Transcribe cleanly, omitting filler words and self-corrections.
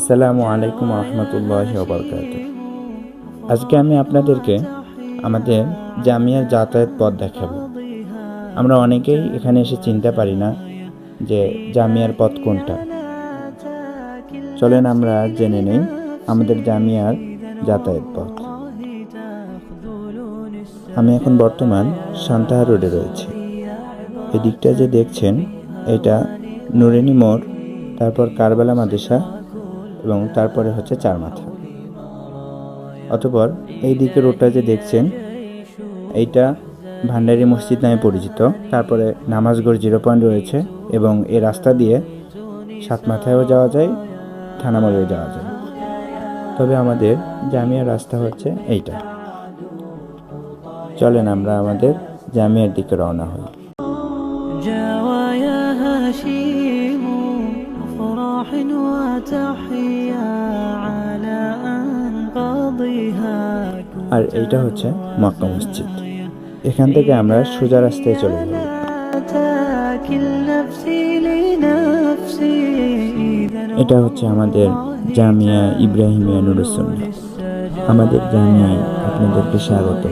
আসসালামু আলাইকুম রহমতুল্লাহি ওয়া বারাকাতুহু। আজকে আমি আপনাদেরকে আমাদের জামিয়ার যাতায়াত পথ দেখাবো। আমরা অনেকেই এখানে এসে চিনতে পারি না যে জামিয়ার পথ কোনটা। চলেন আমরা জেনে নেই আমাদের জামিয়ার যাতায়াত পথ। আমি এখন বর্তমান সান্তাহার রোডে রয়েছি। এই দিকটা যে দেখছেন এটা নুরানি মোড়, তারপর কারবালা মাদ্রাসা এবং তারপরে হচ্ছে চারমাথা। অতঃপর এই দিকে রোডটা যে দেখছেন এইটা ভান্ডারি মসজিদ নামে পরিচিত। তারপরে নামাজগড় 0 পয়েন্ট রয়েছে এবং এই রাস্তা দিয়ে সাতমাথায়ও যাওয়া যায়, থানামোড়েও যাওয়া যায়। তবে আমাদের জামিয়ার রাস্তা হচ্ছে এইটা। চলেন আমরা আমাদের জামিয়ার দিকে রওনা হই। আর এইটা হচ্ছে মক্কা মসজিদ। এখান থেকে আমরা সোজা রাস্তায় চলে যাব। এটা হচ্ছে আমাদের জামিয়া ইব্রাহিমিয়া নুরুস সুন্নাহ। আমাদের জামিয়ায় আপনাদেরকে স্বাগত।